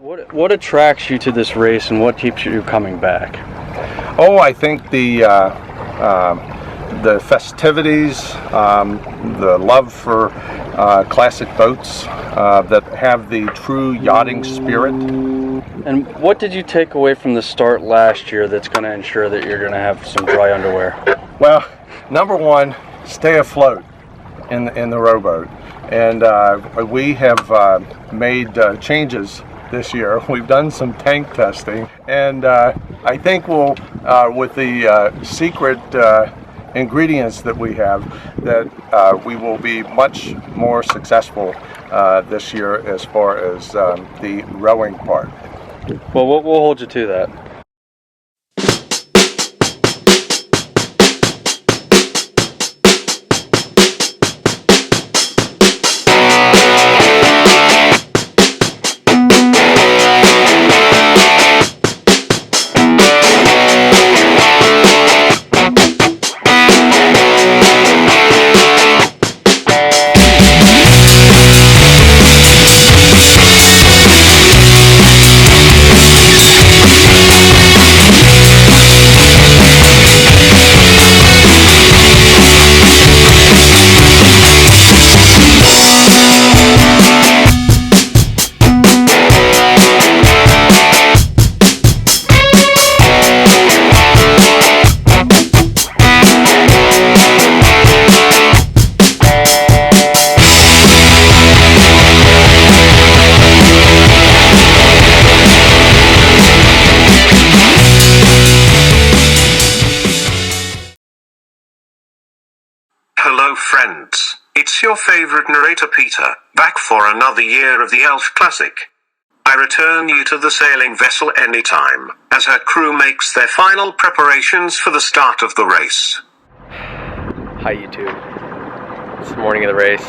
What attracts you to this race, and what keeps you coming back? Oh, I think the festivities, the love for classic boats that have the true yachting spirit. And what did you take away from the start last year that's going to ensure that you're going to have some dry underwear? Well, number one, stay afloat in the rowboat. And we have made changes this year. We've done some tank testing, and I think we'll, with the secret ingredients that we have, that we will be much more successful this year as far as the rowing part. Well, we'll hold you to that. Hello friends, it's your favorite narrator Peter, back for another year of the Elf Classic. I return you to the sailing vessel anytime, as her crew makes their final preparations for the start of the race. Hi YouTube, it's the morning of the race.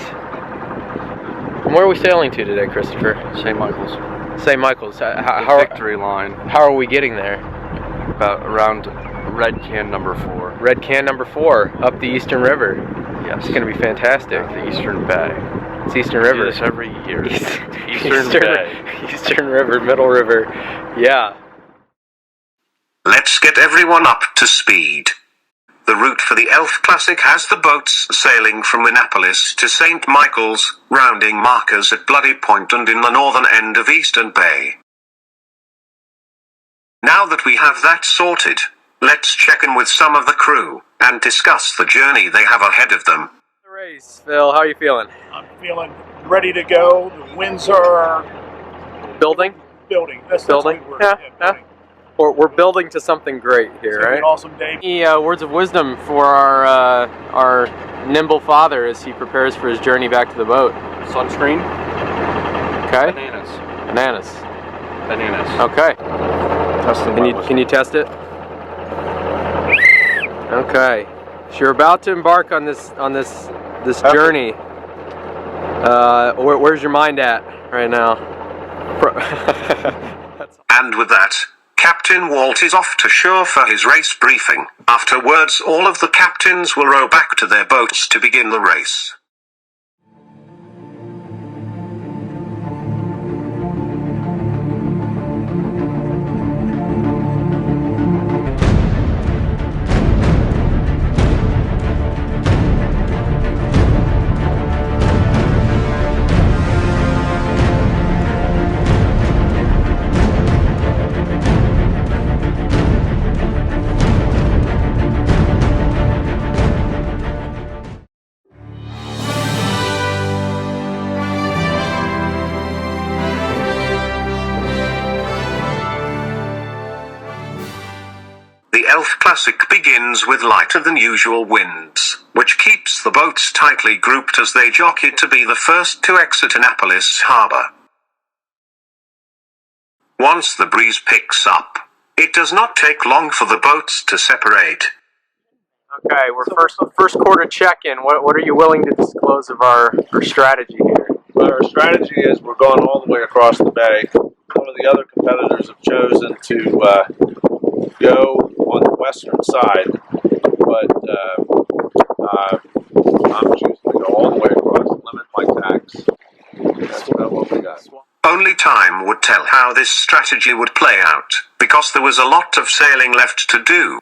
And where are we sailing to today, Christopher? St. Michael's. St. Michael's. The victory line. How are we getting there? About around Red Can number 4. Red Can number 4, up the Eastern River. Yes. It's going to be fantastic. The Eastern Bay. It's Eastern River. Yes, every year. Eastern Bay. Eastern River, Middle River. Yeah. Let's get everyone up to speed. The route for the Elf Classic has the boats sailing from Annapolis to St. Michael's, rounding markers at Bloody Point and in the northern end of Eastern Bay. Now that we have that sorted, let's check in with some of the crew and discuss the journey they have ahead of them. The race, Phil, how are you feeling? I'm feeling ready to go. The winds are building. That's Building. the word. Yeah. Building. We're building to something great here, It's right? an awesome day. Any words of wisdom for our nimble father as he prepares for his journey back to the boat? Sunscreen. Okay. Bananas. Okay. Testing Can you test it? Okay. So you're about to embark on this journey. Where's your mind at right now? And with that, Captain Walt is off to shore for his race briefing. Afterwards, all of the captains will row back to their boats to begin the race. The Elf Classic begins with lighter than usual winds, which keeps the boats tightly grouped as they jockey to be the first to exit Annapolis Harbor. Once the breeze picks up, it does not take long for the boats to separate. Okay, we're first quarter check-in. What are you willing to disclose of our strategy here? Well, our strategy is we're going all the way across the bay. Some of the other competitors have chosen to go on the western side, but I'm choosing to go all the way across, limit my tax. That's about what we got. only time would tell how this strategy would play out, because there was a lot of sailing left to do.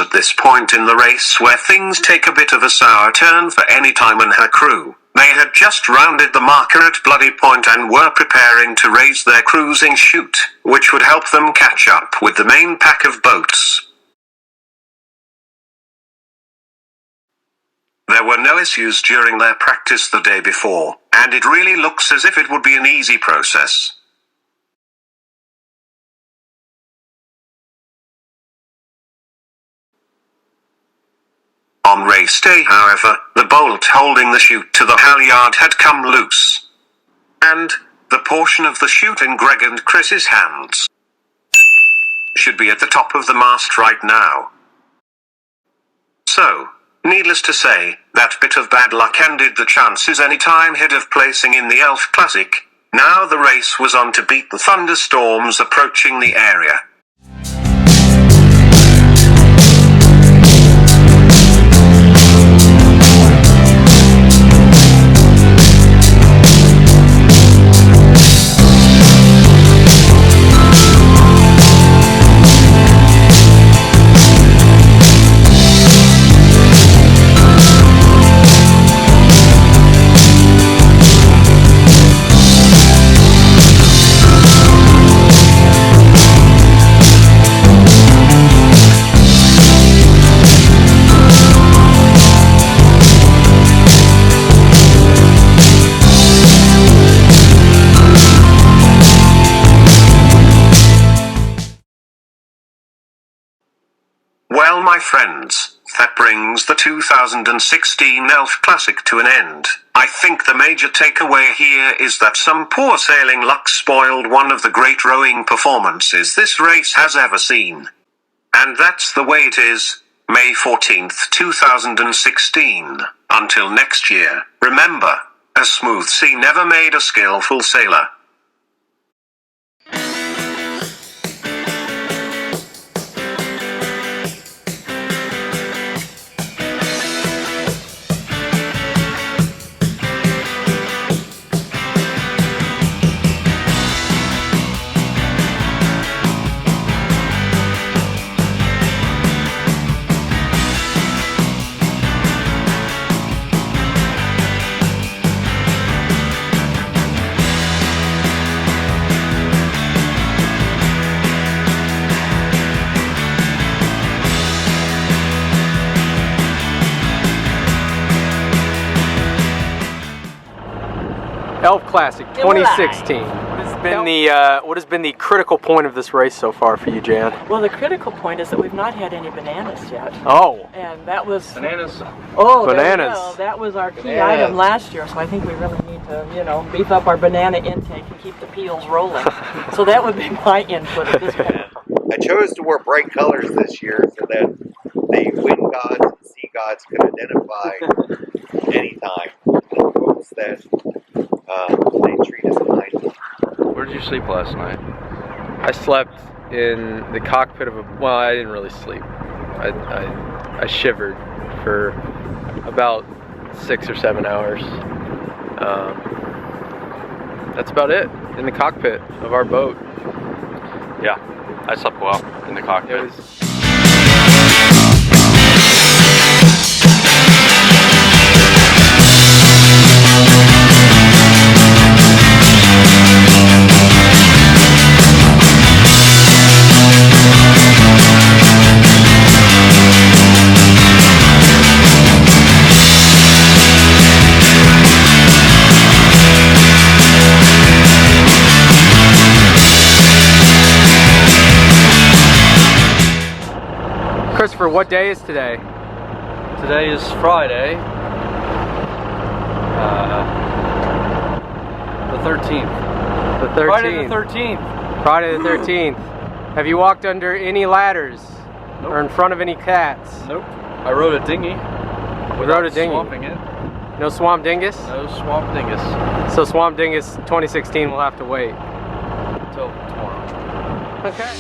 At this point in the race where things take a bit of a sour turn for Anytime and her crew. They had just rounded the marker at Bloody Point and were preparing to raise their cruising chute, which would help them catch up with the main pack of boats. There were no issues during their practice the day before, and it really looks as if it would be an easy process. On race day, however, the bolt holding the chute to the halyard had come loose. And the portion of the chute in Greg and Chris's hands should be at the top of the mast right now. So, needless to say, that bit of bad luck ended the chances Anytime had of placing in the Elf Classic. Now the race was on to beat the thunderstorms approaching the area. Well, my friends, that brings the 2016 Elf Classic to an end. I think the major takeaway here is that some poor sailing luck spoiled one of the great rowing performances this race has ever seen. And that's the way it is. May 14th, 2016. Until next year, remember, a smooth sea never made a skillful sailor. Elf Classic 2016. What has been the critical point of this race so far for you, Jan? Well, the critical point is that we've not had any bananas yet. Oh. And that was... Bananas. Oh, bananas. That was our key item last year, so I think we really need to, beef up our banana intake and keep the peels rolling. So that would be my input at this point. I chose to wear bright colors this year so that the wind gods and sea gods could identify anytime the boats that they treat as kind. Where did you sleep last night? I slept in the cockpit of a, well, I didn't really sleep. I shivered for about 6 or 7 hours. That's about it, in the cockpit of our boat. Yeah, I slept well in the cockpit. It was, Christopher, what day is today? Today is Friday, the 13th. The 13th. Friday the 13th. Friday the 13th. Have you walked under any ladders? Nope. Or in front of any cats? Nope. I rode a dinghy. We rode a dinghy. Swamping it. No swamp dingus? No swamp dingus. So swamp dingus 2016 will have to wait. Until tomorrow. Okay.